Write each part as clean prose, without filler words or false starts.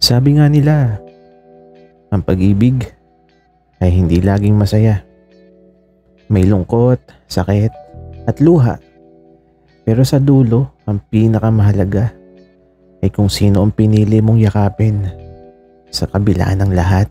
Sabi nga nila, ang pag-ibig ay hindi laging masaya. May lungkot, sakit, at luha. Pero sa dulo, ang pinakamahalaga ay kung sino ang pinili mong yakapin sa kabila ng lahat.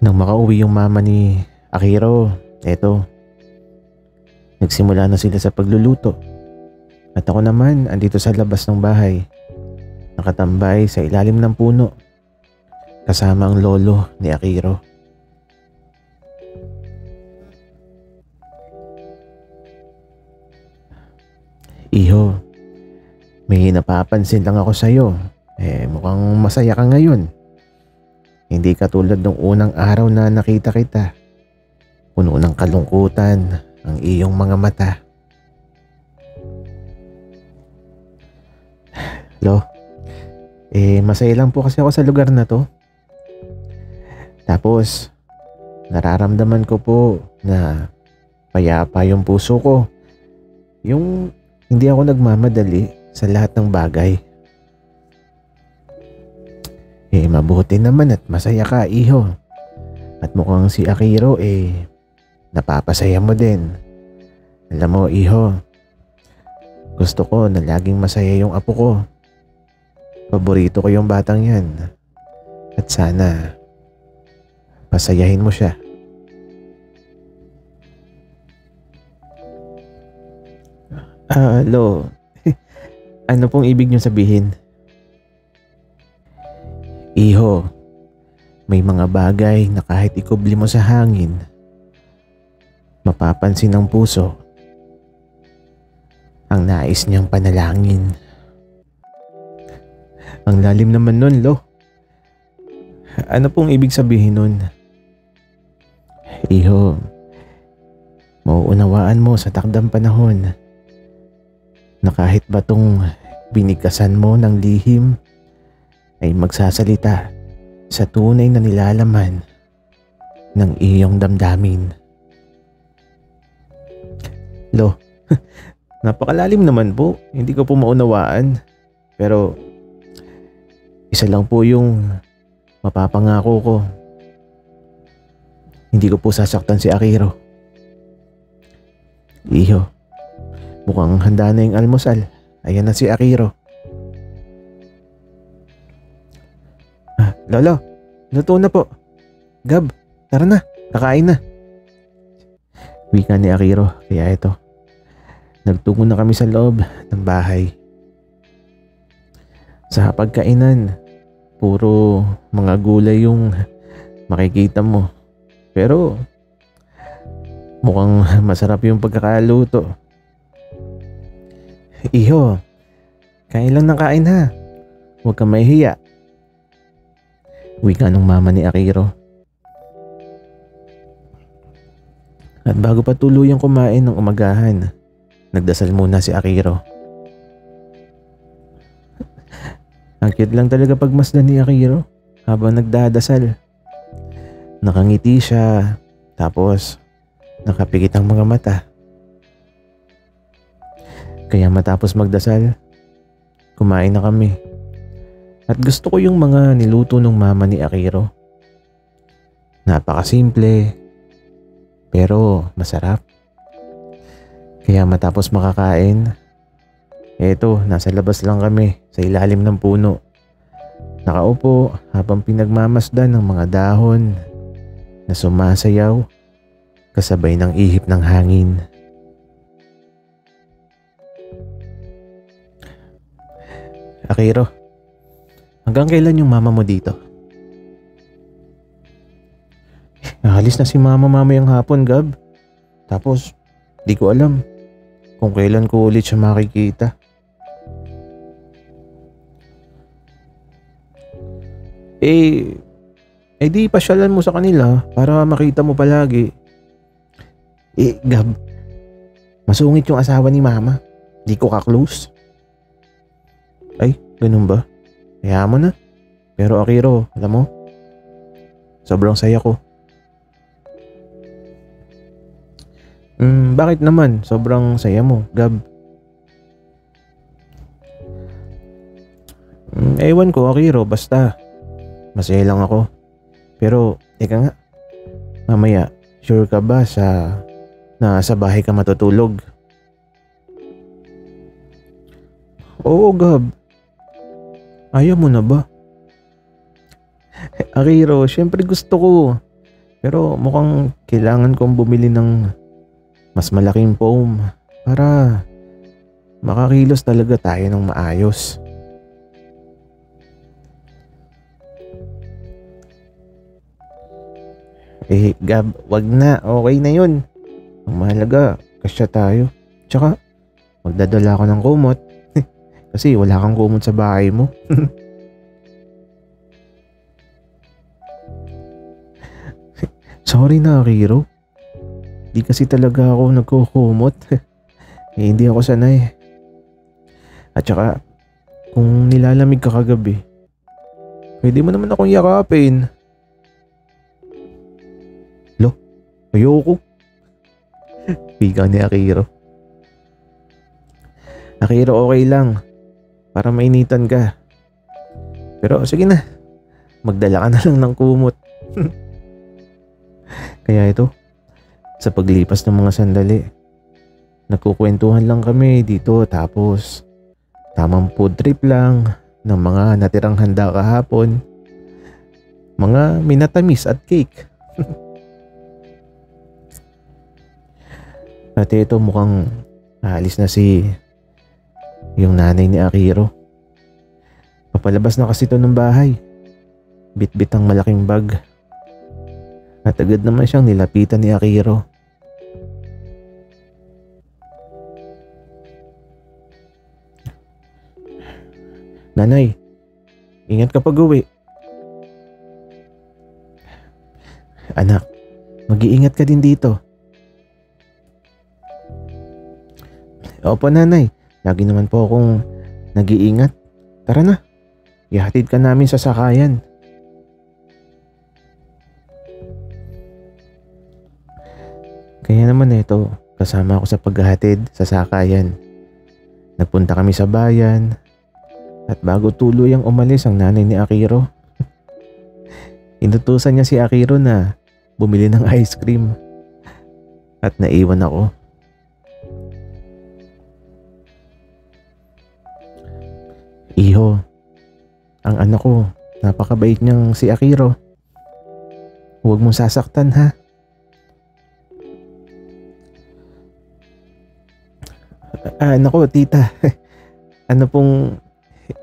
Nang makauwi yung mama ni Akiro, eto, nagsimula na sila sa pagluluto. At ako naman andito sa labas ng bahay, nakatambay sa ilalim ng puno, kasama ang lolo ni Akiro. Iho, may napapansin lang ako sa'yo. Mukhang masaya ka ngayon. Hindi katulad ng unang araw na nakita kita. Puno ng kalungkutan ang iyong mga mata. Lo, masaya lang po kasi ako sa lugar na to. Tapos, nararamdaman ko po na payapa yung puso ko. Yung hindi ako nagmamadali sa lahat ng bagay. Mabuti naman at masaya ka, iho. At mukhang si Akiro napapasaya mo din. Alam mo, iho, gusto ko na laging masaya yung apo ko. Paborito ko yung batang yan. At sana pasayahin mo siya. Lo, ano pong ibig niyong sabihin? Iho, may mga bagay na kahit ikubli mo sa hangin, mapapansin ng puso ang nais niyang panalangin. Ang lalim naman nun, Lo. Ano pong ibig sabihin nun? Iho, mauunawaan mo sa takdang panahon na kahit batong binigkasan mo ng lihim ay magsasalita sa tunay na nilalaman ng iyong damdamin. Lo, napakalalim naman po. Hindi ko po maunawaan. Pero isa lang po yung mapapangako ko. Hindi ko po sasaktan si Akiro. Iho, mukhang handa na yung almusal. Ayan na si Akiro. Lolo, luto na po. Gab, tara na, kakain na. Wika ni Akiro, kaya ito. Nagtungo na kami sa loob ng bahay. Sa pagkainan, puro mga gulay yung makikita mo. Pero mukhang masarap yung pagkakaluto. Iho, kain lang ng kain ha. Huwag kang mahihiya. Wika ng mama ni Akiro. At bago pa tuluyang kumain ng umagahan, nagdasal muna si Akiro. Ang cute lang talaga pagmasdan ni Akiro habang nagdadasal. Nakangiti siya, tapos nakapikit ang mga mata. Kaya matapos magdasal, kumain na kami. At gusto ko yung mga niluto ng mama ni Akiro. Napakasimple, pero masarap. Kaya matapos makakain, eto, nasa labas lang kami sa ilalim ng puno. Nakaupo habang pinagmamasdan ng mga dahon na sumasayaw kasabay ng ihip ng hangin. Akiro, hanggang kailan yung mama mo dito? Naalis na si mama mamayang hapon, Gab. Tapos, di ko alam kung kailan ko ulit siya makikita. Di pasyalan mo sa kanila para makita mo palagi. Gab, masungit yung asawa ni mama. Di ko ka-close. Ay, ganun ba? Kaya mo na. Pero Akiro, alam mo, sobrang saya ko. Bakit naman sobrang saya mo, Gab? Ewan ko, Akiro, basta masaya lang ako. Pero, eka nga, mamaya, sure ka ba na sa bahay ka matutulog? Oo, Gab. Ayaw mo na ba? Akiro, syempre gusto ko. Pero mukhang kailangan kong bumili ng mas malaking foam para makakilos talaga tayo ng maayos. Gab, wag na. Okay na yun. Ang mahalaga, kasya tayo. Tsaka, magdadala ako ng kumot. Kasi wala kang kumot sa bahay mo. Sorry na, Akiro. Di kasi talaga ako nagkukumot. Hindi ako sanay. At saka, kung nilalamig ka kagabi, pwede mo naman akong yakapin. Ayoko. Bigang ni Akiro. Akiro, okay lang. Para mainitan ka. Pero sige na. Magdala ka na lang ng kumot. Kaya ito, sa paglipas ng mga sandali, nagkukwentuhan lang kami dito tapos tamang food trip lang ng mga natirang handa kahapon. Mga minatamis at cake. At ito mukhang aalis na yung nanay ni Akiro. Papalabas na kasi ito ng bahay. Bit-bit ang malaking bag. At agad naman siyang nilapitan ni Akiro. Nanay, ingat ka pag uwi. Anak, mag-iingat ka din dito. Opo nanay, lagi naman po akong nag-iingat. Tara na, ihatid ka namin sa sakayan. Kaya naman ito, kasama ako sa paghahatid sa sakayan. Nagpunta kami sa bayan at bago tuluyang umalis ang nanay ni Akiro, inutusan niya si Akiro na bumili ng ice cream at naiwan ako. Iho, ang anak ko, napakabait niyang si Akiro. Huwag mong sasaktan ha. Nako tita, ano pong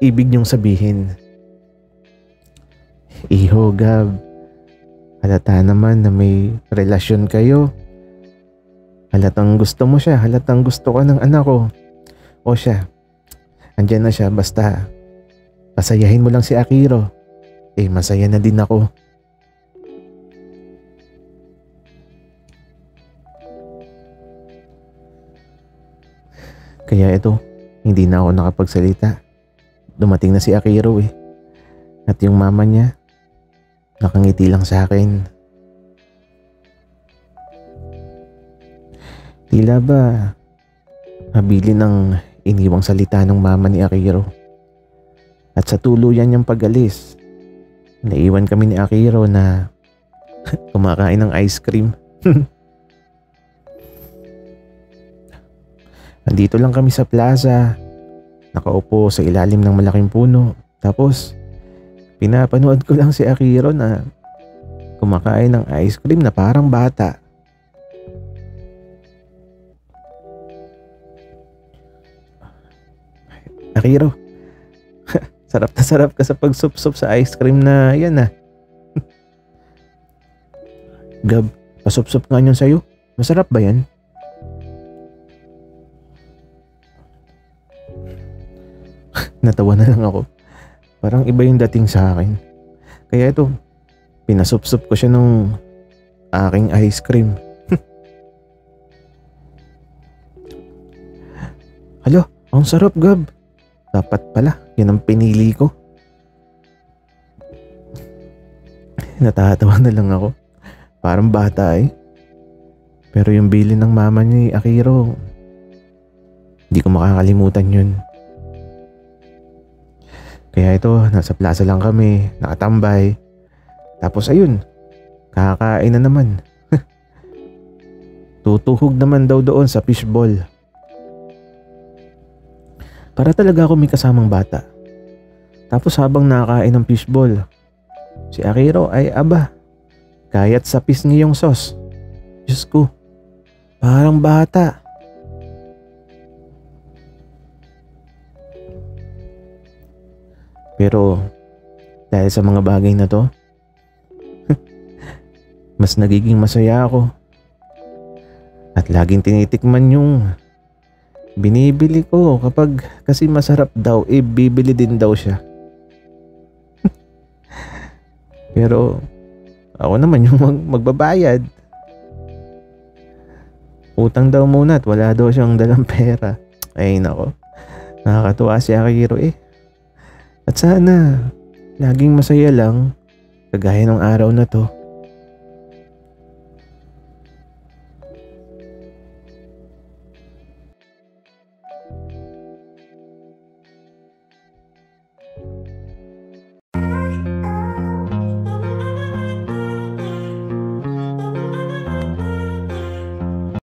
ibig niyong sabihin? Iho, Gab, halata naman na may relasyon kayo. Halatang gusto mo siya, halatang gusto ka ng anak ko. O siya, andyan na siya, basta pasayahin mo lang si Akiro. Masaya na din ako. Kaya ito, hindi na ako nakapagsalita. Dumating na si Akiro At yung mama niya, nakangiti lang sa akin. Tila ba mabili ng iniwang salita ng mama ni Akiro. At sa tuluyan niyang pag-alis, naiwan kami ni Akiro na kumakain ng ice cream. Andito lang kami sa plaza, nakaupo sa ilalim ng malaking puno. Tapos, pinapanood ko lang si Akiro na kumakain ng ice cream na parang bata. Akiro, sarap na sarap ka sa pagsupsup sa ice cream na yan Gab, pasupsup nga yun sa'yo. Masarap ba yan? Natawa na lang ako. Parang iba yung dating sa akin. Kaya ito, pinasupsup ko siya nung aking ice cream. Hala, ang sarap, Gab. Dapat pala, yun ang pinili ko. Natatawa na lang ako. Parang bata eh. Pero yung bilin ng mama ni Akiro, hindi ko makakalimutan yun. Kaya ito, nasa plaza lang kami, nakatambay. Tapos ayun, kakain na naman. Tutuhog naman daw doon sa fishball. Para talaga ako may kasamang bata. Tapos habang nakakain ng fishball, si Akiro ay aba, kayat sa pisngi yung sauce. Diyos ko, parang bata. Pero dahil sa mga bagay na to, mas nagiging masaya ako. At laging tinitikman yung binibili ko kapag kasi masarap daw, bibili din daw siya. Pero ako naman yung magbabayad. Utang daw muna at wala daw siyang dalang pera. Ay nako, nakakatuwa si Akiro eh. At sana laging masaya lang kagaya ng araw na to.